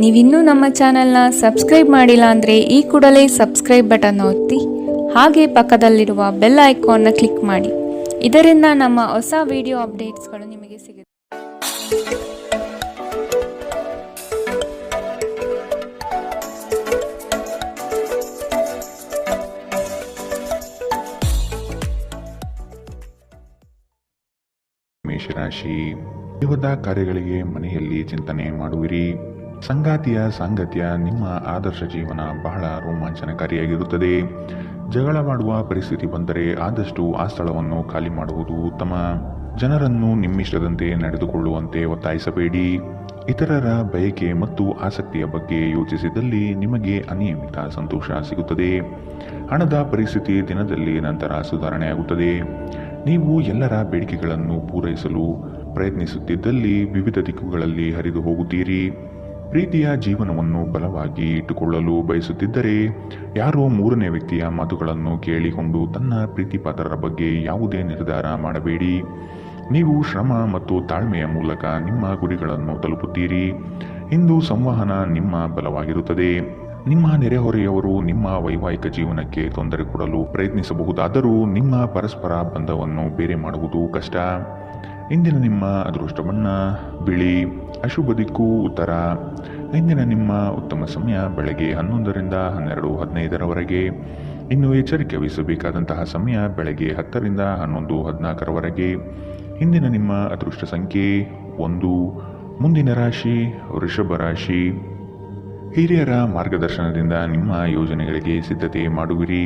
ನೀವಿನ್ನೂ ನಮ್ಮ ಚಾನೆಲ್ನ ಸಬ್ಸ್ಕ್ರೈಬ್ ಮಾಡಿಲ್ಲ ಅಂದರೆ ಈ ಕೂಡಲೇ ಸಬ್ಸ್ಕ್ರೈಬ್ ಬಟನ್ ಒತ್ತಿ ಹಾಗೆ ಪಕ್ಕದಲ್ಲಿರುವ ಬೆಲ್ ಐಕಾನ್ನ ಕ್ಲಿಕ್ ಮಾಡಿ. ಇದರಿಂದ ನಮ್ಮ ಹೊಸ ವಿಡಿಯೋ ಅಪ್ಡೇಟ್ಸ್ಗಳು ನಿಮಗೆ ಸಿಗುತ್ತೆ. ಮೇಷರಾಶಿ, ವಿವಿಧ ಕಾರ್ಯಗಳಿಗೆ ಮನೆಯಲ್ಲಿ ಚಿಂತನೆ ಮಾಡುವಿರಿ. ಸಂಗಾತಿಯ ಸಾಂಗತ್ಯ ನಿಮ್ಮ ಆದರ್ಶ ಜೀವನ ಬಹಳ ರೋಮಾಂಚನಕಾರಿಯಾಗಿರುತ್ತದೆ. ಜಗಳವಾಡುವ ಪರಿಸ್ಥಿತಿ ಬಂದರೆ ಆದಷ್ಟು ಆ ಸ್ಥಳವನ್ನು ಖಾಲಿ ಮಾಡುವುದು ಉತ್ತಮ. ಜನರನ್ನು ನಿಮ್ಮಿಷ್ಟದಂತೆ ನಡೆದುಕೊಳ್ಳುವಂತೆ ಒತ್ತಾಯಿಸಬೇಡಿ. ಇತರರ ಬಯಕೆ ಮತ್ತು ಆಸಕ್ತಿಯ ಬಗ್ಗೆ ಯೋಚಿಸಿದಲ್ಲಿ ನಿಮಗೆ ಅನಿಯಮಿತ ಸಂತೋಷ ಸಿಗುತ್ತದೆ. ಹಣದ ಪರಿಸ್ಥಿತಿ ದಿನದಲ್ಲಿ ನಂತರ ಸುಧಾರಣೆಯಾಗುತ್ತದೆ. ನೀವು ಎಲ್ಲರ ಬೇಡಿಕೆಗಳನ್ನು ಪೂರೈಸಲು ಪ್ರಯತ್ನಿಸುತ್ತಿದ್ದಲ್ಲಿ ವಿವಿಧ ದಿಕ್ಕುಗಳಲ್ಲಿ ಹರಿದು ಹೋಗುತ್ತೀರಿ. ಪ್ರೀತಿಯ ಜೀವನವನ್ನು ಬಲವಾಗಿ ಇಟ್ಟುಕೊಳ್ಳಲು ಬಯಸುತ್ತಿದ್ದರೆ ಯಾರೋ ಮೂರನೇ ವ್ಯಕ್ತಿಯ ಮಾತುಗಳನ್ನು ಕೇಳಿಕೊಂಡು ತನ್ನ ಪ್ರೀತಿಪಾತ್ರರ ಬಗ್ಗೆ ಯಾವುದೇ ನಿರ್ಧಾರ ಮಾಡಬೇಡಿ. ನೀವು ಶ್ರಮ ಮತ್ತು ತಾಳ್ಮೆಯ ಮೂಲಕ ನಿಮ್ಮ ಗುರಿಗಳನ್ನು ತಲುಪುತ್ತೀರಿ. ಇಂದು ಸಂವಹನ ನಿಮ್ಮ ಬಲವಾಗಿರುತ್ತದೆ. ನಿಮ್ಮ ನೆರೆಹೊರೆಯವರು ನಿಮ್ಮ ವೈವಾಹಿಕ ಜೀವನಕ್ಕೆ ತೊಂದರೆ ಕೊಡಲು ಪ್ರಯತ್ನಿಸಬಹುದಾದರೂ ನಿಮ್ಮ ಪರಸ್ಪರ ಬಂಧವನ್ನು ಬೇರೆ ಮಾಡುವುದು ಕಷ್ಟ. ಇಂದಿನ ನಿಮ್ಮ ಅದೃಷ್ಟ ಬಣ್ಣ ಬಿಳಿ, ಅಶುಭ ದಿಕ್ಕು ಉತ್ತರ. ಇಂದಿನ ನಿಮ್ಮ ಉತ್ತಮ ಸಮಯ ಬೆಳಗ್ಗೆ 11ರಿಂದ 12:15ರವರೆಗೆ. ಇನ್ನು ಎಚ್ಚರಿಕೆ ವಹಿಸಬೇಕಾದಂತಹ ಸಮಯ ಬೆಳಗ್ಗೆ 10ರಿಂದ 11:14ರವರೆಗೆ. ಇಂದಿನ ನಿಮ್ಮ ಅದೃಷ್ಟ ಸಂಖ್ಯೆ 1. ಮುಂದಿನ ರಾಶಿ ವೃಷಭ ರಾಶಿ. ಹಿರಿಯರ ಮಾರ್ಗದರ್ಶನದಿಂದ ನಿಮ್ಮ ಯೋಜನೆಗಳಿಗೆ ಸಿದ್ಧತೆ ಮಾಡುವಿರಿ.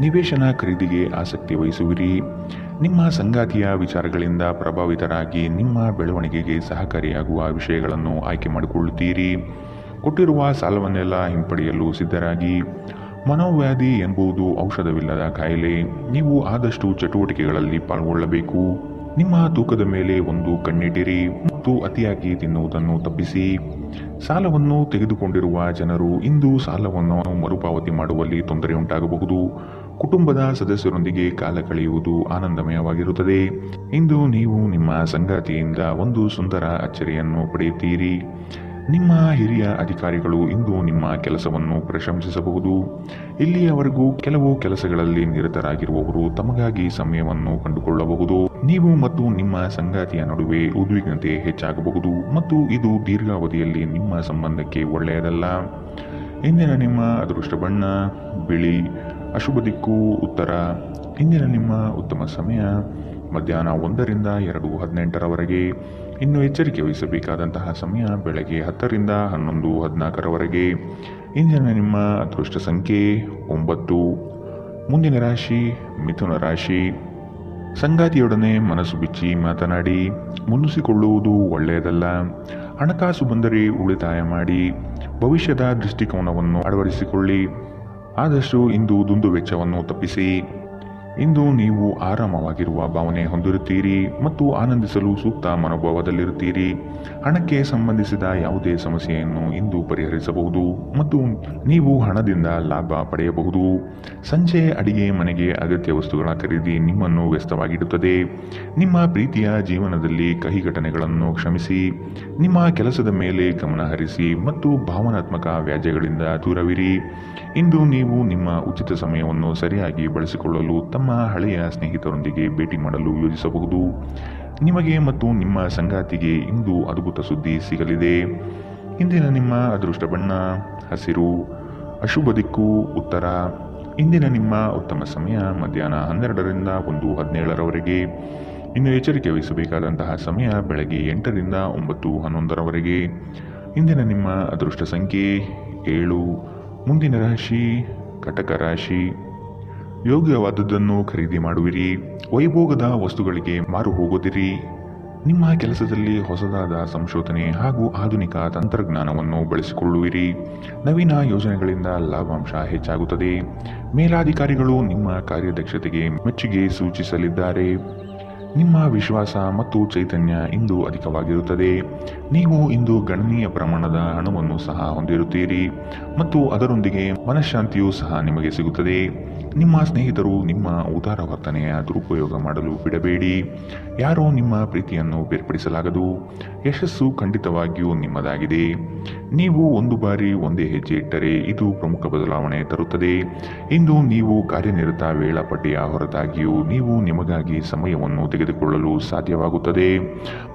ನಿವೇಶನ ಖರೀದಿಗೆ ಆಸಕ್ತಿ ವಹಿಸುವಿರಿ. ನಿಮ್ಮ ಸಂಗಾತಿಯ ವಿಚಾರಗಳಿಂದ ಪ್ರಭಾವಿತರಾಗಿ ನಿಮ್ಮ ಬೆಳವಣಿಗೆಗೆ ಸಹಕಾರಿಯಾಗುವ ವಿಷಯಗಳನ್ನು ಆಯ್ಕೆ ಮಾಡಿಕೊಳ್ಳುತ್ತೀರಿ. ಕೊಟ್ಟಿರುವ ಸಾಲವನ್ನೆಲ್ಲ ಹಿಂಪಡೆಯಲು ಸಿದ್ಧರಾಗಿ. ಮನೋವ್ಯಾಧಿ ಎಂಬುದು ಔಷಧವಿಲ್ಲದ ಕಾಯಿಲೆ. ನೀವು ಆದಷ್ಟು ಚಟುವಟಿಕೆಗಳಲ್ಲಿ ಪಾಲ್ಗೊಳ್ಳಬೇಕು. ನಿಮ್ಮ ತೂಕದ ಮೇಲೆ ಒಂದು ಕಣ್ಣಿಟ್ಟಿರಿ ಮತ್ತು ಅತಿಯಾಗಿ ತಿನ್ನುವುದನ್ನು ತಪ್ಪಿಸಿ. ಸಾಲವನ್ನು ತೆಗೆದುಕೊಂಡಿರುವ ಜನರು ಇಂದು ಸಾಲವನ್ನು ಮರುಪಾವತಿ ಮಾಡುವಲ್ಲಿ ತೊಂದರೆಯುಂಟಾಗಬಹುದು. ಕುಟುಂಬದ ಸದಸ್ಯರೊಂದಿಗೆ ಕಾಲ ಕಳೆಯುವುದು ಆನಂದಮಯವಾಗಿರುತ್ತದೆ. ಇಂದು ನೀವು ನಿಮ್ಮ ಸಂಗಾತಿಯಿಂದ ಒಂದು ಸುಂದರ ಅಚ್ಚರಿಯನ್ನು ಪಡೆಯುತ್ತೀರಿ. ನಿಮ್ಮ ಹಿರಿಯ ಅಧಿಕಾರಿಗಳು ಇಂದು ನಿಮ್ಮ ಕೆಲಸವನ್ನು ಪ್ರಶಂಸಿಸಬಹುದು. ಇಲ್ಲಿಯವರೆಗೂ ಕೆಲವು ಕೆಲಸಗಳಲ್ಲಿ ನಿರತರಾಗಿರುವವರು ತಮಗಾಗಿ ಸಮಯವನ್ನು ಕಂಡುಕೊಳ್ಳಬಹುದು. ನೀವು ಮತ್ತು ನಿಮ್ಮ ಸಂಗಾತಿಯ ನಡುವೆ ಉದ್ವಿಗ್ನತೆ ಹೆಚ್ಚಾಗಬಹುದು ಮತ್ತು ಇದು ದೀರ್ಘಾವಧಿಯಲ್ಲಿ ನಿಮ್ಮ ಸಂಬಂಧಕ್ಕೆ ಒಳ್ಳೆಯದಲ್ಲ. ಇಂದಿನ ನಿಮ್ಮ ಅದೃಷ್ಟ ಬಣ್ಣ ಬಿಳಿ, ಅಶುಭ ದಿಕ್ಕು ಉತ್ತರ. ಇಂದಿನ ನಿಮ್ಮ ಉತ್ತಮ ಸಮಯ ಮಧ್ಯಾಹ್ನ 1ರಿಂದ 2:18ರವರೆಗೆ. ಇನ್ನು ಎಚ್ಚರಿಕೆ ವಹಿಸಬೇಕಾದಂತಹ ಸಮಯ ಬೆಳಗ್ಗೆ 10ರಿಂದ 11:14ರವರೆಗೆ. ಇಂದಿನ ನಿಮ್ಮ ಅದೃಷ್ಟ ಸಂಖ್ಯೆ 9. ಮುಂದಿನ ರಾಶಿ ಮಿಥುನ ರಾಶಿ. ಸಂಗಾತಿಯೊಡನೆ ಮನಸ್ಸು ಬಿಚ್ಚಿ ಮಾತನಾಡಿ. ಮುನ್ನಿಸಿಕೊಳ್ಳುವುದು ಒಳ್ಳೆಯದಲ್ಲ. ಹಣಕಾಸು ಬಂದರೆ ಉಳಿತಾಯ ಮಾಡಿ. ಭವಿಷ್ಯದ ದೃಷ್ಟಿಕೋನವನ್ನು ಅಳವಡಿಸಿಕೊಳ್ಳಿ. ಆದಷ್ಟು ಇಂದು ದುಂದು ವೆಚ್ಚವನ್ನು ತಪ್ಪಿಸಿ. ಇಂದು ನೀವು ಆರಾಮವಾಗಿರುವ ಭಾವನೆ ಹೊಂದಿರುತ್ತೀರಿ ಮತ್ತು ಆನಂದಿಸಲು ಸೂಕ್ತ ಮನೋಭಾವದಲ್ಲಿರುತ್ತೀರಿ. ಹಣಕ್ಕೆ ಸಂಬಂಧಿಸಿದ ಯಾವುದೇ ಸಮಸ್ಯೆಯನ್ನು ಇಂದು ಪರಿಹರಿಸಬಹುದು ಮತ್ತು ನೀವು ಹಣದಿಂದ ಲಾಭ ಪಡೆಯಬಹುದು. ಸಂಜೆ ಅಡಿಗೆ ಮನೆಗೆ ಅಗತ್ಯ ವಸ್ತುಗಳ ಖರೀದಿ ನಿಮ್ಮನ್ನು ವ್ಯಸ್ತವಾಗಿಡುತ್ತದೆ. ನಿಮ್ಮ ಪ್ರೀತಿಯ ಜೀವನದಲ್ಲಿ ಕಹಿ ಘಟನೆಗಳನ್ನು ಕ್ಷಮಿಸಿ. ನಿಮ್ಮ ಕೆಲಸದ ಮೇಲೆ ಗಮನ ಹರಿಸಿ ಮತ್ತು ಭಾವನಾತ್ಮಕ ವ್ಯಾಜ್ಯಗಳಿಂದ ದೂರವಿರಿ. ಇಂದು ನೀವು ನಿಮ್ಮ ಉಚಿತ ಸಮಯವನ್ನು ಸರಿಯಾಗಿ ಬಳಸಿಕೊಳ್ಳಲು ತಮ್ಮ ಹಳೆಯ ಸ್ನೇಹಿತರೊಂದಿಗೆ ಭೇಟಿ ಮಾಡಲು ಯೋಜಿಸಬಹುದು. ನಿಮಗೆ ಮತ್ತು ನಿಮ್ಮ ಸಂಗಾತಿಗೆ ಇಂದು ಅದ್ಭುತ ಸುದ್ದಿ ಸಿಗಲಿದೆ. ಇಂದಿನ ನಿಮ್ಮ ಅದೃಷ್ಟ ಬಣ್ಣ ಹಸಿರು, ಅಶುಭ ದಿಕ್ಕು ಉತ್ತರ. ಇಂದಿನ ನಿಮ್ಮ ಉತ್ತಮ ಸಮಯ ಮಧ್ಯಾಹ್ನ 12ರಿಂದ 1:17ರವರೆಗೆ. ಇನ್ನು ಎಚ್ಚರಿಕೆ ವಹಿಸಬೇಕಾದಂತಹ ಸಮಯ ಬೆಳಗ್ಗೆ 8ರಿಂದ 9:11ರವರೆಗೆ. ಇಂದಿನ ನಿಮ್ಮ ಅದೃಷ್ಟ ಸಂಖ್ಯೆ 7. ಮುಂದಿನ ರಾಶಿ ಕಟಕ ರಾಶಿ. ಯೋಗ್ಯವಾದದ್ದನ್ನು ಖರೀದಿ ಮಾಡುವಿರಿ. ವೈಭೋಗದ ವಸ್ತುಗಳಿಗೆ ಮಾರು ಹೋಗೋದಿರಿ. ನಿಮ್ಮ ಕೆಲಸದಲ್ಲಿ ಹೊಸದಾದ ಸಂಶೋಧನೆ ಹಾಗೂ ಆಧುನಿಕ ತಂತ್ರಜ್ಞಾನವನ್ನು ಬಳಸಿಕೊಳ್ಳುವಿರಿ. ನವೀನ ಯೋಜನೆಗಳಿಂದ ಲಾಭಾಂಶ ಹೆಚ್ಚಾಗುತ್ತದೆ. ಮೇಲಾಧಿಕಾರಿಗಳು ನಿಮ್ಮ ಕಾರ್ಯದಕ್ಷತೆಗೆ ಮೆಚ್ಚುಗೆ ಸೂಚಿಸಲಿದ್ದಾರೆ. ನಿಮ್ಮ ವಿಶ್ವಾಸ ಮತ್ತು ಚೈತನ್ಯ ಇಂದು ಅಧಿಕವಾಗಿರುತ್ತದೆ. ನೀವು ಇಂದು ಗಣನೀಯ ಪ್ರಮಾಣದ ಹಣವನ್ನು ಸಹ ಹೊಂದಿರುತ್ತೀರಿ ಮತ್ತು ಅದರೊಂದಿಗೆ ಮನಃಶಾಂತಿಯೂ ಸಹ ನಿಮಗೆ ಸಿಗುತ್ತದೆ. ನಿಮ್ಮ ಸ್ನೇಹಿತರು ನಿಮ್ಮ ಉದಾರ ವರ್ತನೆಯ ದುರುಪಯೋಗ ಮಾಡಲು ಬಿಡಬೇಡಿ. ಯಾರೋ ನಿಮ್ಮ ಪ್ರೀತಿಯನ್ನು ಬೇರ್ಪಡಿಸಲಾಗದು. ಯಶಸ್ಸು ಖಂಡಿತವಾಗಿಯೂ ನಿಮ್ಮದಾಗಿದೆ. ನೀವು ಒಂದು ಬಾರಿ ಒಂದೇ ಹೆಜ್ಜೆ ಇಟ್ಟರೆ ಇದು ಪ್ರಮುಖ ಬದಲಾವಣೆ ತರುತ್ತದೆ. ಇಂದು ನೀವು ಕಾರ್ಯನಿರತ ವೇಳಾಪಟ್ಟಿಯ ಹೊರತಾಗಿಯೂ ನೀವು ನಿಮಗಾಗಿ ಸಮಯವನ್ನು ತೆಗೆದುಕೊಳ್ಳಲು ಸಾಧ್ಯವಾಗುತ್ತದೆ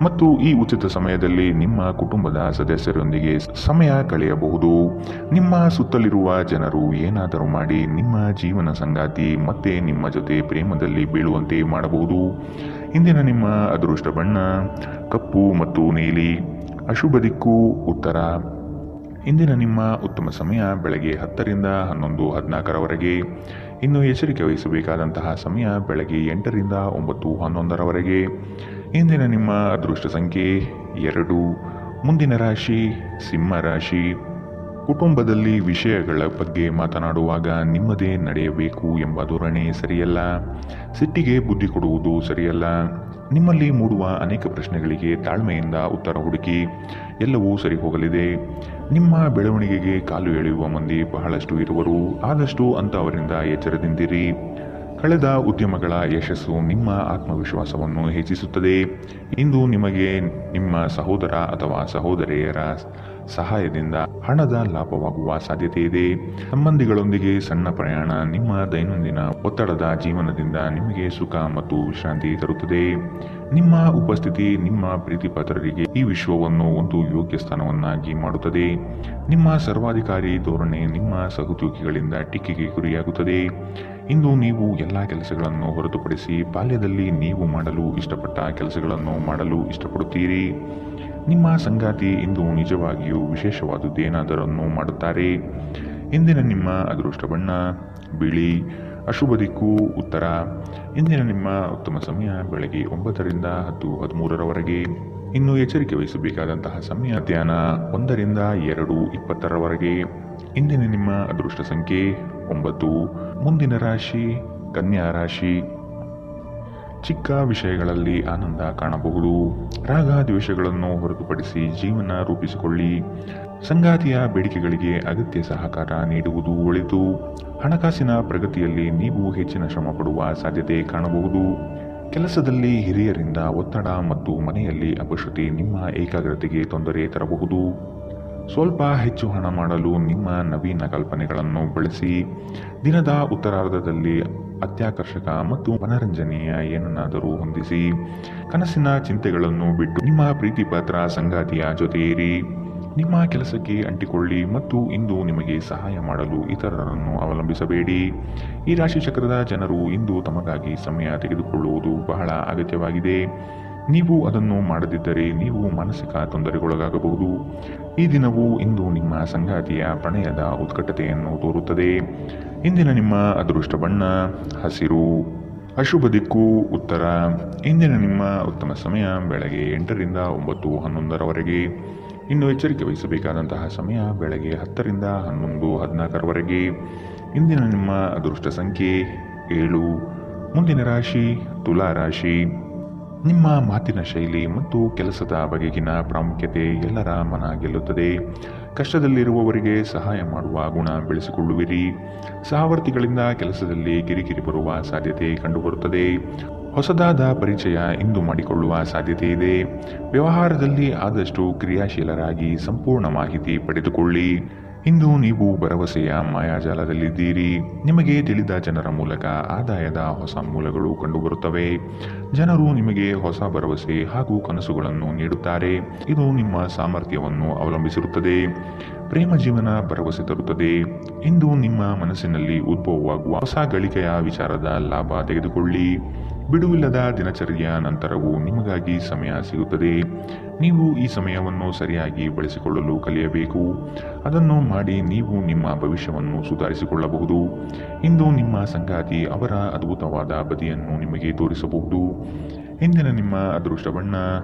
ಮತ್ತು ಈ ಉಚಿತ ಸಮಯದಲ್ಲಿ ನಿಮ್ಮ ಕುಟುಂಬದ ಸದಸ್ಯರೊಂದಿಗೆ ಸಮಯ ಕಳೆಯಬಹುದು. ನಿಮ್ಮ ಸುತ್ತಲಿರುವ ಜನರು ಏನಾದರೂ ಮಾಡಿ ನಿಮ್ಮ ಜೀವನ ಸಂಗಾತಿ ಮತ್ತೆ ನಿಮ್ಮ ಜೊತೆ ಪ್ರೇಮದಲ್ಲಿ ಬೀಳುವಂತೆ ಮಾಡಬಹುದು. ಇಂದಿನ ನಿಮ್ಮ ಅದೃಷ್ಟ ಬಣ್ಣ ಕಪ್ಪು ಮತ್ತು ನೀಲಿ. ಅಶುಭ ದಿಕ್ಕು ಉತ್ತರ. ಇಂದಿನ ನಿಮ್ಮ ಉತ್ತಮ ಸಮಯ ಬೆಳಗ್ಗೆ 10 ರಿಂದ 11:14 ಇನ್ನು ಎಚ್ಚರಿಕೆ ವಹಿಸಬೇಕಾದಂತಹ ಸಮಯ ಬೆಳಗ್ಗೆ 8 ರಿಂದ 9:11 ಇಂದಿನ ನಿಮ್ಮ ಅದೃಷ್ಟ ಸಂಖ್ಯೆ 2. ಮುಂದಿನ ರಾಶಿ ಸಿಂಹ ರಾಶಿ. ಕುಟುಂಬದಲ್ಲಿ ವಿಷಯಗಳ ಬಗ್ಗೆ ಮಾತನಾಡುವಾಗ ನಿಮ್ಮದೇ ನಡೆಯಬೇಕು ಎಂಬ ಧೋರಣೆ ಸರಿಯಲ್ಲ. ಸಿಟ್ಟಿಗೆ ಬುದ್ಧಿ ಕೊಡುವುದು ಸರಿಯಲ್ಲ. ನಿಮ್ಮಲ್ಲಿ ಮೂಡುವ ಅನೇಕ ಪ್ರಶ್ನೆಗಳಿಗೆ ತಾಳ್ಮೆಯಿಂದ ಉತ್ತರ ಹುಡುಕಿ. ಎಲ್ಲವೂ ಸರಿ ಹೋಗಲಿದೆ. ನಿಮ್ಮ ಬೆಳವಣಿಗೆಗೆ ಕಾಲು ಎಳೆಯುವ ಮಂದಿ ಬಹಳಷ್ಟು ಇರುವರು. ಆದಷ್ಟು ಅಂತವರಿಂದ ಎಚ್ಚರದಿಂದಿರಿ. ಕಳೆದ ಉದ್ಯಮಗಳ ಯಶಸ್ಸು ನಿಮ್ಮ ಆತ್ಮವಿಶ್ವಾಸವನ್ನು ಹೆಚ್ಚಿಸುತ್ತದೆ. ಇಂದು ನಿಮಗೆ ನಿಮ್ಮ ಸಹೋದರ ಅಥವಾ ಸಹೋದರಿಯರ ಸಹಾಯದಿಂದ ಹಣದ ಲಾಭವಾಗುವ ಸಾಧ್ಯತೆ ಇದೆ. ಸಂಬಂಧಿಗಳೊಂದಿಗೆ ಸಣ್ಣ ಪ್ರಯಾಣ ನಿಮ್ಮ ದೈನಂದಿನ ಒತ್ತಡದ ಜೀವನದಿಂದ ನಿಮಗೆ ಸುಖ ಮತ್ತು ವಿಶ್ರಾಂತಿ ತರುತ್ತದೆ. ನಿಮ್ಮ ಉಪಸ್ಥಿತಿ ನಿಮ್ಮ ಪ್ರೀತಿಪಾತ್ರರಿಗೆ ಈ ವಿಶ್ವವನ್ನು ಒಂದು ಯೋಗ್ಯ ಸ್ಥಾನವನ್ನಾಗಿ ಮಾಡುತ್ತದೆ. ನಿಮ್ಮ ಸರ್ವಾಧಿಕಾರಿ ಧೋರಣೆ ನಿಮ್ಮ ಸಹೋದ್ಯೋಗಿಗಳಿಂದ ಟೀಕೆಗೆ ಗುರಿಯಾಗುತ್ತದೆ. ಇಂದು ನೀವು ಎಲ್ಲ ಕೆಲಸಗಳನ್ನು ಹೊರತುಪಡಿಸಿ ಬಾಲ್ಯದಲ್ಲಿ ನೀವು ಮಾಡಲು ಇಷ್ಟಪಟ್ಟ ಕೆಲಸಗಳನ್ನು ಮಾಡಲು ಇಷ್ಟಪಡುತ್ತೀರಿ. ನಿಮ್ಮ ಸಂಗಾತಿ ಇಂದು ನಿಜವಾಗಿಯೂ ವಿಶೇಷವಾದುದೇನಾದರನ್ನು ಮಾಡುತ್ತಾರೆ. ಇಂದಿನ ನಿಮ್ಮ ಅದೃಷ್ಟ ಬಣ್ಣ ಬಿಳಿ. ಅಶುಭ ದಿಕ್ಕು ಉತ್ತರ. ಇಂದಿನ ನಿಮ್ಮ ಉತ್ತಮ ಸಮಯ ಬೆಳಗ್ಗೆ 9 ರಿಂದ 10:13 ಇನ್ನು ಎಚ್ಚರಿಕೆ ವಹಿಸಬೇಕಾದಂತಹ ಸಮಯ ಮಧ್ಯಾಹ್ನ 1 ರಿಂದ 2:20 ಇಂದಿನ ನಿಮ್ಮ ಅದೃಷ್ಟ ಸಂಖ್ಯೆ 9. ಮುಂದಿನ ರಾಶಿ ಕನ್ಯಾ ರಾಶಿ. ಚಿಕ್ಕ ವಿಷಯಗಳಲ್ಲಿ ಆನಂದ ಕಾಣಬಹುದು. ರಾಗ ದ್ವೇಷಗಳನ್ನು ಹೊರತುಪಡಿಸಿ ಜೀವನ ರೂಪಿಸಿಕೊಳ್ಳಿ. ಸಂಗಾತಿಯ ಬೇಡಿಕೆಗಳಿಗೆ ಅಗತ್ಯ ಸಹಕಾರ ನೀಡುವುದು ಒಳಿತು. ಹಣಕಾಸಿನ ಪ್ರಗತಿಯಲ್ಲಿ ನೀವು ಹೆಚ್ಚಿನ ಶ್ರಮ ಪಡುವ ಸಾಧ್ಯತೆ ಕಾಣಬಹುದು. ಕೆಲಸದಲ್ಲಿ ಹಿರಿಯರಿಂದ ಒತ್ತಡ ಮತ್ತು ಮನೆಯಲ್ಲಿ ಅಪಶ್ರುತಿ ನಿಮ್ಮ ಏಕಾಗ್ರತೆಗೆ ತೊಂದರೆ ತರಬಹುದು. ಸ್ವಲ್ಪ ಹೆಚ್ಚು ಹಣ ಮಾಡಲು ನಿಮ್ಮ ನವೀನ ಕಲ್ಪನೆಗಳನ್ನು ಬಳಸಿ. ದಿನದ ಉತ್ತರಾರ್ಧದಲ್ಲಿ ಅತ್ಯಾಕರ್ಷಕ ಮತ್ತು ಮನರಂಜನೆಯ ಏನನ್ನಾದರೂ ಹೊಂದಿಸಿ. ಕನಸಿನ ಚಿಂತೆಗಳನ್ನು ಬಿಟ್ಟು ನಿಮ್ಮ ಪ್ರೀತಿಪಾತ್ರ ಸಂಗಾತಿಯ ಜೊತೆ ಇರಿ. ನಿಮ್ಮ ಕೆಲಸಕ್ಕೆ ಅಂಟಿಕೊಳ್ಳಿ ಮತ್ತು ಇಂದು ನಿಮಗೆ ಸಹಾಯ ಮಾಡಲು ಇತರರನ್ನು ಅವಲಂಬಿಸಬೇಡಿ. ಈ ರಾಶಿ ಚಕ್ರದ ಜನರು ಇಂದು ತಮಗಾಗಿ ಸಮಯ ತೆಗೆದುಕೊಳ್ಳುವುದು ಬಹಳ ಅಗತ್ಯವಾಗಿದೆ. ನೀವು ಅದನ್ನು ಮಾಡದಿದ್ದರೆ ನೀವು ಮಾನಸಿಕ ತೊಂದರೆಗೊಳಗಾಗಬಹುದು. ಈ ದಿನವು ಇಂದು ನಿಮ್ಮ ಸಂಗಾತಿಯ ಪ್ರಣಯದ ಉತ್ಕಟತೆಯನ್ನು ತೋರುತ್ತದೆ. ಇಂದಿನ ನಿಮ್ಮ ಅದೃಷ್ಟ ಬಣ್ಣ ಹಸಿರು. ಅಶುಭ ದಿಕ್ಕು ಉತ್ತರ. ಇಂದಿನ ನಿಮ್ಮ ಉತ್ತಮ ಸಮಯ ಬೆಳಗ್ಗೆ 8 ರಿಂದ 9:11 ಇನ್ನು ಎಚ್ಚರಿಕೆ ವಹಿಸಬೇಕಾದಂತಹ ಸಮಯ ಬೆಳಗ್ಗೆ 10 ರಿಂದ 11:14 ಇಂದಿನ ನಿಮ್ಮ ಅದೃಷ್ಟ ಸಂಖ್ಯೆ 7. ಮುಂದಿನ ರಾಶಿ ತುಲಾ ರಾಶಿ. ನಿಮ್ಮ ಮಾತಿನ ಶೈಲಿ ಮತ್ತು ಕೆಲಸದ ಬಗೆಗಿನ ಪ್ರಾಮುಖ್ಯತೆ ಎಲ್ಲರ ಮನ ಗೆಲ್ಲುತ್ತದೆ. ಕಷ್ಟದಲ್ಲಿರುವವರಿಗೆ ಸಹಾಯ ಮಾಡುವ ಗುಣ ಬೆಳೆಸಿಕೊಳ್ಳುವಿರಿ. ಸಹವರ್ತಿಗಳಿಂದ ಕೆಲಸದಲ್ಲಿ ಕಿರಿಕಿರಿ ಬರುವ ಸಾಧ್ಯತೆ ಕಂಡುಬರುತ್ತದೆ. ಹೊಸದಾದ ಪರಿಚಯ ಇಂದು ಮಾಡಿಕೊಳ್ಳುವ ಸಾಧ್ಯತೆ ಇದೆ. ವ್ಯವಹಾರದಲ್ಲಿ ಆದಷ್ಟು ಕ್ರಿಯಾಶೀಲರಾಗಿ ಸಂಪೂರ್ಣ ಮಾಹಿತಿ ಪಡೆದುಕೊಳ್ಳಿ. ಇಂದು ನೀವು ಭರವಸೆಯ ಮಾಯಾಜಾಲದಲ್ಲಿದ್ದೀರಿ. ನಿಮಗೆ ತಿಳಿದ ಜನರ ಮೂಲಕ ಆದಾಯದ ಹೊಸ ಮೂಲಗಳು ಕಂಡುಬರುತ್ತವೆ. ಜನರು ನಿಮಗೆ ಹೊಸ ಭರವಸೆ ಹಾಗೂ ಕನಸುಗಳನ್ನು ನೀಡುತ್ತಾರೆ. ಇದು ನಿಮ್ಮ ಸಾಮರ್ಥ್ಯವನ್ನು ಅವಲಂಬಿಸಿರುತ್ತದೆ. ಪ್ರೇಮ ಜೀವನ ಭರವಸೆ ತರುತ್ತದೆ. ಇಂದು ನಿಮ್ಮ ಮನಸ್ಸಿನಲ್ಲಿ ಉದ್ಭವವಾಗುವ ಹೊಸ ಗಳಿಕೆಯ ವಿಚಾರದ ಲಾಭ ತೆಗೆದುಕೊಳ್ಳಿ. ಬಿಡುವಿಲ್ಲದ ದಿನಚರಿಯ ನಂತರವೂ ನಿಮಗಾಗಿ ಸಮಯ ಸಿಗುತ್ತದೆ. ನೀವು ಈ ಸಮಯವನ್ನು ಸರಿಯಾಗಿ ಬಳಸಿಕೊಳ್ಳಲು ಕಲಿಯಬೇಕು. ಅದನ್ನು ಮಾಡಿ ನೀವು ನಿಮ್ಮ ಭವಿಷ್ಯವನ್ನು ಸುಧಾರಿಸಿಕೊಳ್ಳಬಹುದು. ಇಂದು ನಿಮ್ಮ ಸಂಗಾತಿ ಅವರ ಅದ್ಭುತವಾದ ಬದಿಯನ್ನು ನಿಮಗೆ ತೋರಿಸಬಹುದು. ಇಂದಿನ ನಿಮ್ಮ ಅದೃಷ್ಟ ಬಣ್ಣ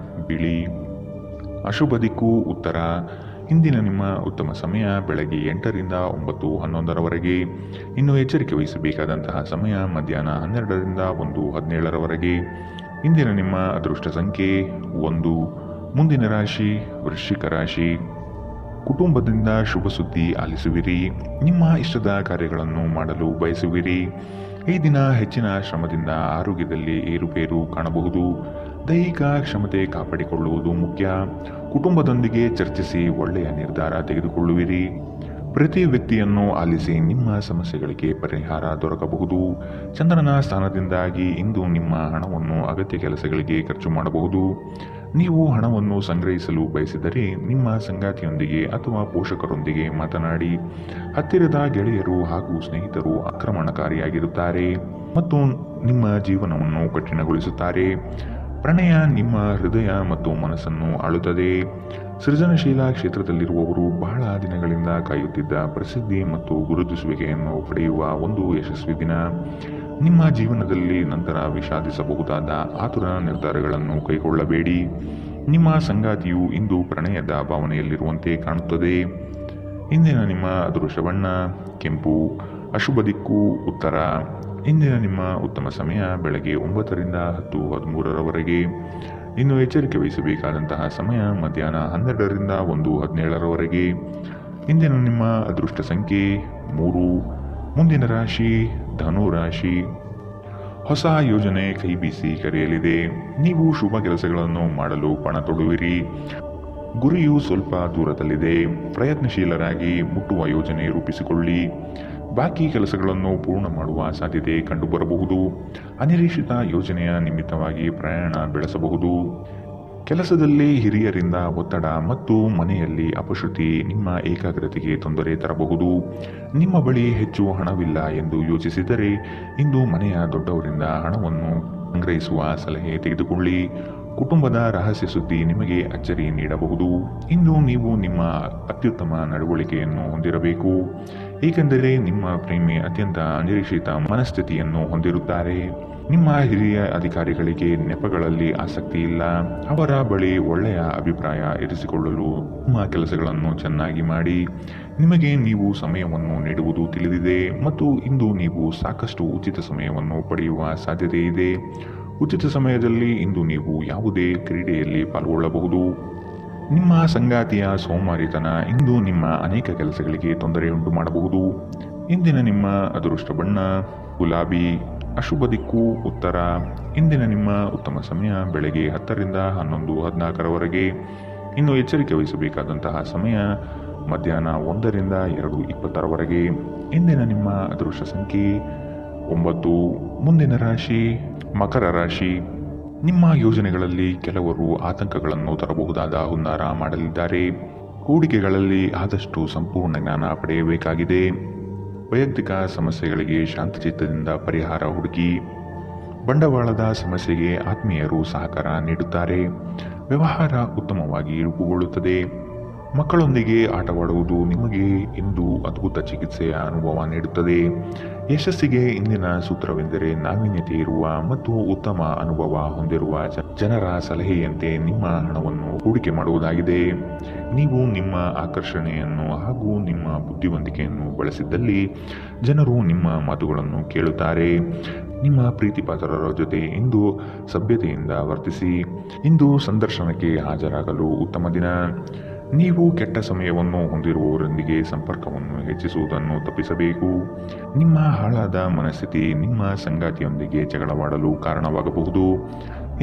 ಬಿಳಿ. ಅಶುಭ ದಿಕ್ಕು ಉತ್ತರ. ಇಂದಿನ ನಿಮ್ಮ ಉತ್ತಮ ಸಮಯ ಬೆಳಗ್ಗೆ 8 ರಿಂದ 9:11 ಇನ್ನು ಎಚ್ಚರಿಕೆ ವಹಿಸಬೇಕಾದಂತಹ ಸಮಯ ಮಧ್ಯಾಹ್ನ 12 ರಿಂದ 1:17 ಇಂದಿನ ನಿಮ್ಮ ಅದೃಷ್ಟ ಸಂಖ್ಯೆ 1. ಮುಂದಿನ ರಾಶಿ ವೃಶ್ಚಿಕ ರಾಶಿ. ಕುಟುಂಬದಿಂದ ಶುಭ ಸುದ್ದಿ ಆಲಿಸುವಿರಿ. ನಿಮ್ಮ ಇಷ್ಟದ ಕಾರ್ಯಗಳನ್ನು ಮಾಡಲು ಬಯಸುವಿರಿ. ಈ ದಿನ ಹೆಚ್ಚಿನ ಶ್ರಮದಿಂದ ಆರೋಗ್ಯದಲ್ಲಿ ಏರುಪೇರು ಕಾಣಬಹುದು. ದೈಹಿಕ ಕ್ಷಮತೆ ಕಾಪಾಡಿಕೊಳ್ಳುವುದು ಮುಖ್ಯ. ಕುಟುಂಬದೊಂದಿಗೆ ಚರ್ಚಿಸಿ ಒಳ್ಳೆಯ ನಿರ್ಧಾರ ತೆಗೆದುಕೊಳ್ಳುವಿರಿ. ಪ್ರತಿ ವ್ಯಕ್ತಿಯನ್ನು ಆಲಿಸಿ ನಿಮ್ಮ ಸಮಸ್ಯೆಗಳಿಗೆ ಪರಿಹಾರ ದೊರಕಬಹುದು. ಚಂದ್ರನ ಸ್ಥಾನದಿಂದಾಗಿ ಇಂದು ನಿಮ್ಮ ಹಣವನ್ನು ಅಗತ್ಯ ಕೆಲಸಗಳಿಗೆ ಖರ್ಚು ಮಾಡಬಹುದು. ನೀವು ಹಣವನ್ನು ಸಂಗ್ರಹಿಸಲು ಬಯಸಿದರೆ ನಿಮ್ಮ ಸಂಗಾತಿಯೊಂದಿಗೆ ಅಥವಾ ಪೋಷಕರೊಂದಿಗೆ ಮಾತನಾಡಿ. ಹತ್ತಿರದ ಗೆಳೆಯರು ಹಾಗೂ ಸ್ನೇಹಿತರು ಆಕ್ರಮಣಕಾರಿಯಾಗಿರುತ್ತಾರೆ ಮತ್ತು ನಿಮ್ಮ ಜೀವನವನ್ನು ಕಠಿಣಗೊಳಿಸುತ್ತಾರೆ. ಪ್ರಣಯ ನಿಮ್ಮ ಹೃದಯ ಮತ್ತು ಮನಸ್ಸನ್ನು ಆಳುತ್ತದೆ. ಸೃಜನಶೀಲ ಕ್ಷೇತ್ರದಲ್ಲಿರುವವರು ಬಹಳ ದಿನಗಳಿಂದ ಕಾಯುತ್ತಿದ್ದ ಪ್ರಸಿದ್ಧಿ ಮತ್ತು ಗುರುತಿಸುವಿಕೆಯನ್ನು ಪಡೆಯುವ ಒಂದು ಯಶಸ್ವಿ ದಿನ. ನಿಮ್ಮ ಜೀವನದಲ್ಲಿ ನಂತರ ವಿಷಾದಿಸಬಹುದಾದ ಆತುರ ನಿರ್ಧಾರಗಳನ್ನು ಕೈಗೊಳ್ಳಬೇಡಿ. ನಿಮ್ಮ ಸಂಗಾತಿಯು ಇಂದು ಪ್ರಣಯದ ಭಾವನೆಯಲ್ಲಿರುವಂತೆ ಕಾಣುತ್ತದೆ. ಇಂದಿನ ನಿಮ್ಮ ಅದೃಷ್ಟ ಬಣ್ಣ ಕೆಂಪು. ಅಶುಭ ದಿಕ್ಕು ಉತ್ತರ. ಇಂದಿನ ನಿಮ್ಮ ಉತ್ತಮ ಸಮಯ ಬೆಳಗ್ಗೆ 9 ರಿಂದ 10:13 ಇನ್ನು ಎಚ್ಚರಿಕೆ ವಹಿಸಬೇಕಾದಂತಹ ಸಮಯ ಮಧ್ಯಾಹ್ನ 12 ರಿಂದ 1:17 ಇಂದಿನ ನಿಮ್ಮ ಅದೃಷ್ಟ ಸಂಖ್ಯೆ 3. ಮುಂದಿನ ರಾಶಿ ಧನು ರಾಶಿ. ಹೊಸ ಯೋಜನೆ ಕೈ ಬೀಸಿ ಕರೆಯಲಿದೆ. ನೀವು ಶುಭ ಕೆಲಸಗಳನ್ನು ಮಾಡಲು ಪಣ ತೊಡುವಿರಿ. ಗುರಿಯು ಸ್ವಲ್ಪ ದೂರದಲ್ಲಿದೆ. ಪ್ರಯತ್ನಶೀಲರಾಗಿ ಮುಟ್ಟುವ ಯೋಜನೆ ರೂಪಿಸಿಕೊಳ್ಳಿ. ಬಾಕಿ ಕೆಲಸಗಳನ್ನು ಪೂರ್ಣ ಮಾಡುವ ಸಾಧ್ಯತೆ ಕಂಡುಬರಬಹುದು. ಅನಿರೀಕ್ಷಿತ ಯೋಜನೆಯ ನಿಮಿತ್ತವಾಗಿ ಪ್ರಯಾಣ ಬೆಳೆಸಬಹುದು. ಕೆಲಸದಲ್ಲಿ ಹಿರಿಯರಿಂದ ಒತ್ತಡ ಮತ್ತು ಮನೆಯಲ್ಲಿ ಅಪಶ್ರುತಿ ನಿಮ್ಮ ಏಕಾಗ್ರತೆಗೆ ತೊಂದರೆ ತರಬಹುದು. ನಿಮ್ಮ ಬಳಿ ಹೆಚ್ಚು ಹಣವಿಲ್ಲ ಎಂದು ಯೋಚಿಸಿದರೆ ಇಂದು ಮನೆಯ ದೊಡ್ಡವರಿಂದ ಹಣವನ್ನು ಸಂಗ್ರಹಿಸುವ ಸಲಹೆ ತೆಗೆದುಕೊಳ್ಳಿ. ಕುಟುಂಬದ ರಹಸ್ಯ ಸುದ್ದಿ ನಿಮಗೆ ಅಚ್ಚರಿ ನೀಡಬಹುದು. ಇಂದು ನೀವು ನಿಮ್ಮ ಅತ್ಯುತ್ತಮ ನಡವಳಿಕೆಯನ್ನು ಹೊಂದಿರಬೇಕು, ಏಕೆಂದರೆ ನಿಮ್ಮ ಪ್ರೇಮಿ ಅತ್ಯಂತ ಅನಿರೀಕ್ಷಿತ ಮನಸ್ಥಿತಿಯನ್ನು ಹೊಂದಿರುತ್ತಾರೆ. ನಿಮ್ಮ ಹಿರಿಯ ಅಧಿಕಾರಿಗಳಿಗೆ ನೆಪಗಳಲ್ಲಿ ಆಸಕ್ತಿ ಇಲ್ಲ. ಅವರ ಬಳಿ ಒಳ್ಳೆಯ ಅಭಿಪ್ರಾಯ ಇರಿಸಿಕೊಳ್ಳಲು ನಿಮ್ಮ ಕೆಲಸಗಳನ್ನು ಚೆನ್ನಾಗಿ ಮಾಡಿ. ನಿಮಗೆ ನೀವು ಸಮಯವನ್ನು ನೀಡುವುದು ತಿಳಿದಿದೆ ಮತ್ತು ಇಂದು ನೀವು ಸಾಕಷ್ಟು ಉಚಿತ ಸಮಯವನ್ನು ಪಡೆಯುವ ಸಾಧ್ಯತೆ ಇದೆ. ಉಚಿತ ಸಮಯದಲ್ಲಿ ಇಂದು ನೀವು ಯಾವುದೇ ಕ್ರೀಡೆಯಲ್ಲಿ ಪಾಲ್ಗೊಳ್ಳಬಹುದು. ನಿಮ್ಮ ಸಂಗಾತಿಯ ಸೋಮಾರಿತನ ಇಂದು ನಿಮ್ಮ ಅನೇಕ ಕೆಲಸಗಳಿಗೆ ತೊಂದರೆಯುಂಟು ಮಾಡಬಹುದು. ಇಂದಿನ ನಿಮ್ಮ ಅದೃಷ್ಟ ಬಣ್ಣ ಗುಲಾಬಿ. ಅಶುಭ ದಿಕ್ಕು ಉತ್ತರ. ಇಂದಿನ ನಿಮ್ಮ ಉತ್ತಮ ಸಮಯ ಬೆಳಗ್ಗೆ 10 ರಿಂದ 11:14 ಇನ್ನು ಎಚ್ಚರಿಕೆ ವಹಿಸಬೇಕಾದಂತಹ ಸಮಯ ಮಧ್ಯಾಹ್ನ 1 ರಿಂದ 2:20 ಇಂದಿನ ನಿಮ್ಮ ಅದೃಷ್ಟ ಸಂಖ್ಯೆ 9. ಮುಂದಿನ ರಾಶಿ ಮಕರ ರಾಶಿ. ನಿಮ್ಮ ಯೋಜನೆಗಳಲ್ಲಿ ಕೆಲವರು ಆತಂಕಗಳನ್ನು ತರಬಹುದಾದ ಹುನ್ನಾರ ಮಾಡಲಿದ್ದಾರೆ. ಹೂಡಿಕೆಗಳಲ್ಲಿ ಆದಷ್ಟು ಸಂಪೂರ್ಣ ಜ್ಞಾನ ಪಡೆಯಬೇಕಾಗಿದೆ. ವೈಯಕ್ತಿಕ ಸಮಸ್ಯೆಗಳಿಗೆ ಶಾಂತಚಿತ್ತದಿಂದ ಪರಿಹಾರ ಹುಡುಕಿ. ಬಂಡವಾಳದ ಸಮಸ್ಯೆಗೆ ಆತ್ಮೀಯರು ಸಹಕಾರ ನೀಡುತ್ತಾರೆ. ವ್ಯವಹಾರ ಉತ್ತಮವಾಗಿ ರೂಪುಗೊಳ್ಳುತ್ತದೆ. ಮಕ್ಕಳೊಂದಿಗೆ ಆಟವಾಡುವುದು ನಿಮಗೆ ಇಂದು ಅದ್ಭುತ ಚಿಕಿತ್ಸೆಯ ಅನುಭವ ನೀಡುತ್ತದೆ. ಯಶಸ್ಸಿಗೆ ಇಂದಿನ ಸೂತ್ರವೆಂದರೆ ನಾವೀನ್ಯತೆ ಇರುವ ಮತ್ತು ಉತ್ತಮ ಅನುಭವ ಹೊಂದಿರುವ ಜನರ ಸಲಹೆಯಂತೆ ನಿಮ್ಮ ಹಣವನ್ನು ಹೂಡಿಕೆ ಮಾಡುವುದಾಗಿದೆ. ನೀವು ನಿಮ್ಮ ಆಕರ್ಷಣೆಯನ್ನು ಹಾಗೂ ನಿಮ್ಮ ಬುದ್ಧಿವಂತಿಕೆಯನ್ನು ಬಳಸಿದ್ದಲ್ಲಿ ಜನರು ನಿಮ್ಮ ಮಾತುಗಳನ್ನು ಕೇಳುತ್ತಾರೆ. ನಿಮ್ಮ ಪ್ರೀತಿಪಾತ್ರರ ಜೊತೆ ಇಂದು ಸಭ್ಯತೆಯಿಂದ ವರ್ತಿಸಿ. ಇಂದು ಸಂದರ್ಶನಕ್ಕೆ ಹಾಜರಾಗಲು ಉತ್ತಮ ದಿನ. ನೀವು ಕೆಟ್ಟ ಸಮಯವನ್ನು ಹೊಂದಿರುವವರೊಂದಿಗೆ ಸಂಪರ್ಕವನ್ನು ಹೆಚ್ಚಿಸುವುದನ್ನು ತಪ್ಪಿಸಬೇಕು. ನಿಮ್ಮ ಹಾಳಾದ ಮನಸ್ಥಿತಿ ನಿಮ್ಮ ಸಂಗಾತಿಯೊಂದಿಗೆ ಜಗಳವಾಡಲು ಕಾರಣವಾಗಬಹುದು.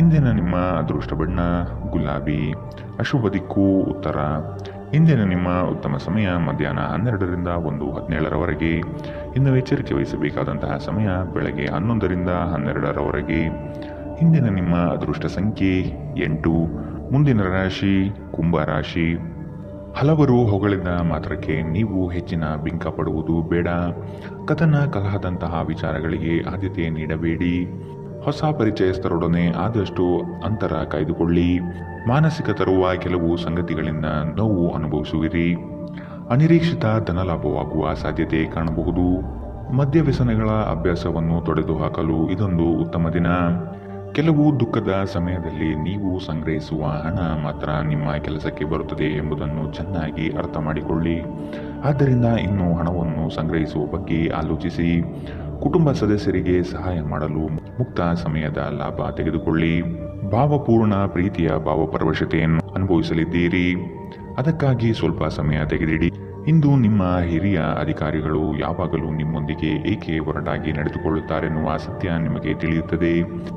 ಇಂದಿನ ನಿಮ್ಮ ಅದೃಷ್ಟ ಬಣ್ಣ ಗುಲಾಬಿ. ಅಶುಭ ದಿಕ್ಕು ಉತ್ತರ. ಇಂದಿನ ನಿಮ್ಮ ಉತ್ತಮ ಸಮಯ ಮಧ್ಯಾಹ್ನ 12 ರಿಂದ 1:17 ಇನ್ನು ಎಚ್ಚರಿಕೆ ವಹಿಸಬೇಕಾದಂತಹ ಸಮಯ ಬೆಳಗ್ಗೆ 11 ರಿಂದ 12 ಇಂದಿನ ನಿಮ್ಮ ಅದೃಷ್ಟ ಸಂಖ್ಯೆ 8. ಮುಂದಿನ ರಾಶಿ ಕುಂಭ ರಾಶಿ. ಹಲವರು ಹೊಗಳಿದ ಮಾತ್ರಕ್ಕೆ ನೀವು ಹೆಚ್ಚಿನ ಬಿಂಕ ಪಡುವುದು ಬೇಡ. ಕಥನ ಕಲಹದಂತಹ ವಿಚಾರಗಳಿಗೆ ಆದ್ಯತೆ ನೀಡಬೇಡಿ. ಹೊಸ ಪರಿಚಯಸ್ಥರೊಡನೆ ಆದಷ್ಟು ಅಂತರ ಕಾಯ್ದುಕೊಳ್ಳಿ. ಮಾನಸಿಕ ತರುವ ಕೆಲವು ಸಂಗತಿಗಳಿಂದ ನೋವು ಅನುಭವಿಸುವಿರಿ. ಅನಿರೀಕ್ಷಿತ ಧನಲಾಭವಾಗುವ ಸಾಧ್ಯತೆ ಕಾಣಬಹುದು. ಮದ್ಯ ವ್ಯಸನಗಳ ಅಭ್ಯಾಸವನ್ನು ತೊಡೆದುಹಾಕಲು ಇದೊಂದು ಉತ್ತಮ ದಿನ. ಕೆಲವು ದುಃಖದ ಸಮಯದಲ್ಲಿ ನೀವು ಸಂಗ್ರಹಿಸುವ ಹಣ ಮಾತ್ರ ನಿಮ್ಮ ಕೆಲಸಕ್ಕೆ ಬರುತ್ತದೆ ಎಂಬುದನ್ನು ಚೆನ್ನಾಗಿ ಅರ್ಥ ಮಾಡಿಕೊಳ್ಳಿ. ಆದ್ದರಿಂದ ಇನ್ನು ಹಣವನ್ನು ಸಂಗ್ರಹಿಸುವ ಬಗ್ಗೆ ಆಲೋಚಿಸಿ. ಕುಟುಂಬ ಸದಸ್ಯರಿಗೆ ಸಹಾಯ ಮಾಡಲು ಮುಕ್ತ ಸಮಯದ ಲಾಭ ತೆಗೆದುಕೊಳ್ಳಿ. ಭಾವಪೂರ್ಣ ಪ್ರೀತಿಯ ಭಾವಪರವಶತೆಯನ್ನು ಅನುಭವಿಸಲಿದ್ದೀರಿ. ಅದಕ್ಕಾಗಿ ಸ್ವಲ್ಪ ಸಮಯ ತೆಗೆದಿಡಿ. ಇಂದು ನಿಮ್ಮ ಹಿರಿಯ ಅಧಿಕಾರಿಗಳು ಯಾವಾಗಲೂ ನಿಮ್ಮೊಂದಿಗೆ ಏಕೆ ಒರಟಾಗಿ ನಡೆದುಕೊಳ್ಳುತ್ತಾರೆನ್ನುವ ಸತ್ಯ ನಿಮಗೆ ತಿಳಿಯುತ್ತದೆ.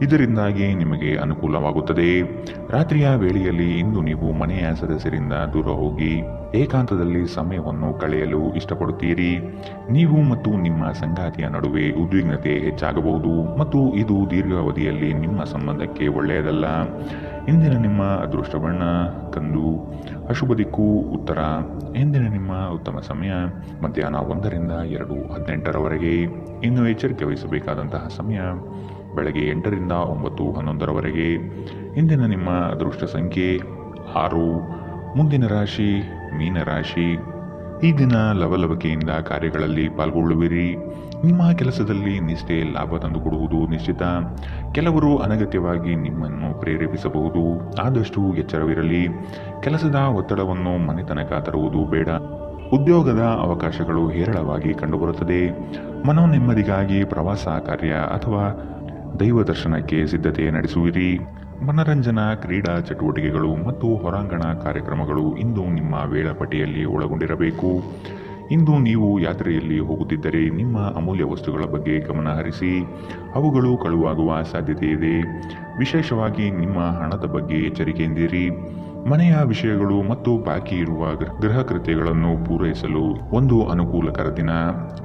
ಇದರಿಂದಾಗಿ ನಿಮಗೆ ಅನುಕೂಲವಾಗುತ್ತದೆ. ರಾತ್ರಿಯ ವೇಳೆಯಲ್ಲಿ ಇಂದು ನೀವು ಮನೆಯ ಸದಸ್ಯರಿಂದ ದೂರ ಹೋಗಿ ಏಕಾಂತದಲ್ಲಿ ಸಮಯವನ್ನು ಕಳೆಯಲು ಇಷ್ಟಪಡುತ್ತೀರಿ. ನೀವು ಮತ್ತು ನಿಮ್ಮ ಸಂಗಾತಿಯ ನಡುವೆ ಉದ್ವಿಗ್ನತೆ ಹೆಚ್ಚಾಗಬಹುದು ಮತ್ತು ಇದು ದೀರ್ಘಾವಧಿಯಲ್ಲಿ ನಿಮ್ಮ ಸಂಬಂಧಕ್ಕೆ ಒಳ್ಳೆಯದಲ್ಲ. ಇಂದಿನ ನಿಮ್ಮ ಅದೃಷ್ಟ ಬಣ್ಣ ಕಂದು, ಅಶುಭ ದಿಕ್ಕು ಉತ್ತರ. ಇಂದಿನ ನಿಮ್ಮ ಉತ್ತಮ ಸಮಯ ಮಧ್ಯಾಹ್ನ 1ರಿಂದ 2:18ರವರೆಗೆ. ಇನ್ನು ಎಚ್ಚರಿಕೆ ವಹಿಸಬೇಕಾದಂತಹ ಸಮಯ ಬೆಳಗ್ಗೆ 8ರಿಂದ 9:11ರವರೆಗೆ. ಇಂದಿನ ನಿಮ್ಮ ಅದೃಷ್ಟ ಸಂಖ್ಯೆ 6. ಮುಂದಿನ ರಾಶಿ ಮೀನರಾಶಿ. ಈ ದಿನ ಲವಲವಿಕೆಯಿಂದ ಕಾರ್ಯಗಳಲ್ಲಿ ಪಾಲ್ಗೊಳ್ಳುವಿರಿ. ನಿಮ್ಮ ಕೆಲಸದಲ್ಲಿ ನಿಷ್ಠೆ ಲಾಭ ತಂದುಕೊಡುವುದು ನಿಶ್ಚಿತ. ಕೆಲವರು ಅನಗತ್ಯವಾಗಿ ನಿಮ್ಮನ್ನು ಪ್ರೇರೇಪಿಸಬಹುದು, ಆದಷ್ಟು ಎಚ್ಚರವಿರಲಿ. ಕೆಲಸದ ಒತ್ತಡವನ್ನು ಮನೆ ತನಕ ತರುವುದು ಬೇಡ. ಉದ್ಯೋಗದ ಅವಕಾಶಗಳು ಹೇರಳವಾಗಿ ಕಂಡುಬರುತ್ತದೆ. ಮನೋ ನೆಮ್ಮದಿಗಾಗಿ ಪ್ರವಾಸ ಕಾರ್ಯ ಅಥವಾ ದೈವ ದರ್ಶನಕ್ಕೆ ಸಿದ್ಧತೆ ನಡೆಸುವಿರಿ. ಮನರಂಜನಾ ಕ್ರೀಡಾ ಚಟುವಟಿಕೆಗಳು ಮತ್ತು ಹೊರಾಂಗಣ ಕಾರ್ಯಕ್ರಮಗಳು ಇಂದು ನಿಮ್ಮ ವೇಳಾಪಟ್ಟಿಯಲ್ಲಿ ಒಳಗೊಂಡಿರಬೇಕು. ಇಂದು ನೀವು ಯಾತ್ರೆಯಲ್ಲಿ ಹೋಗುತ್ತಿದ್ದರೆ ನಿಮ್ಮ ಅಮೂಲ್ಯ ವಸ್ತುಗಳ ಬಗ್ಗೆ ಗಮನ ಹರಿಸಿ. ಅವುಗಳು ಕಳುವಾಗುವ ಸಾಧ್ಯತೆ ಇದೆ. ವಿಶೇಷವಾಗಿ ನಿಮ್ಮ ಹಣದ ಬಗ್ಗೆ ಎಚ್ಚರಿಕೆಯಿಂದಿರಿ. ಮನೆಯ ವಿಷಯಗಳು ಮತ್ತು ಬಾಕಿ ಇರುವ ಗೃಹ ಕೃತ್ಯಗಳನ್ನು ಪೂರೈಸಲು ಒಂದು ಅನುಕೂಲಕರ ದಿನ.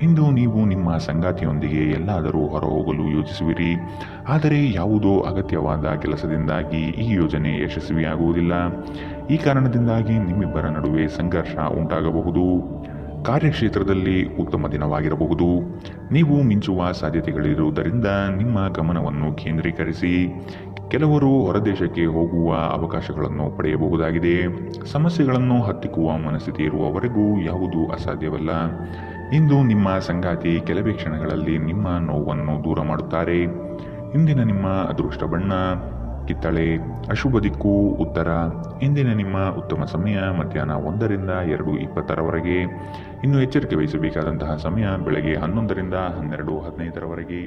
ಇಂದು ನೀವು ನಿಮ್ಮ ಸಂಗಾತಿಯೊಂದಿಗೆ ಎಲ್ಲಾದರೂ ಹೊರಹೋಗಲು ಯೋಜಿಸುವಿರಿ. ಆದರೆ ಯಾವುದೋ ಅಗತ್ಯವಾದ ಕೆಲಸದಿಂದಾಗಿ ಈ ಯೋಜನೆ ಯಶಸ್ವಿಯಾಗುವುದಿಲ್ಲ. ಈ ಕಾರಣದಿಂದಾಗಿ ನಿಮ್ಮಿಬ್ಬರ ನಡುವೆ ಸಂಘರ್ಷ ಉಂಟಾಗಬಹುದು. ಕಾರ್ಯಕ್ಷೇತ್ರದಲ್ಲಿ ಉತ್ತಮ ದಿನವಾಗಿರಬಹುದು. ನೀವು ಮಿಂಚುವ ಸಾಧ್ಯತೆಗಳಿರುವುದರಿಂದ ನಿಮ್ಮ ಗಮನವನ್ನು ಕೇಂದ್ರೀಕರಿಸಿ. ಕೆಲವರು ಹೊರದೇಶಕ್ಕೆ ಹೋಗುವ ಅವಕಾಶಗಳನ್ನು ಪಡೆಯಬಹುದಾಗಿದೆ. ಸಮಸ್ಯೆಗಳನ್ನು ಹತ್ತಿಕ್ಕುವ ಮನಸ್ಥಿತಿ ಇರುವವರೆಗೂ ಯಾವುದೂ ಅಸಾಧ್ಯವಲ್ಲ. ಇಂದು ನಿಮ್ಮ ಸಂಗಾತಿ ಕೆಲವೇ ಕ್ಷಣಗಳಲ್ಲಿ ನಿಮ್ಮ ನೋವನ್ನು ದೂರ ಮಾಡುತ್ತಾರೆ. ಇಂದಿನ ನಿಮ್ಮ ಅದೃಷ್ಟ ಬಣ್ಣ ಕಿತ್ತಳೆ, ಅಶುಭ ದಿಕ್ಕು ಉತ್ತರ. ಇಂದಿನ ನಿಮ್ಮ ಉತ್ತಮ ಸಮಯ ಮಧ್ಯಾಹ್ನ 1ರಿಂದ 2:20ರವರೆಗೆ. ಇನ್ನು ಎಚ್ಚರಿಕೆ ವಹಿಸಬೇಕಾದಂತಹ ಸಮಯ ಬೆಳಗ್ಗೆ 11ರಿಂದ 12:15ರವರೆಗೆ.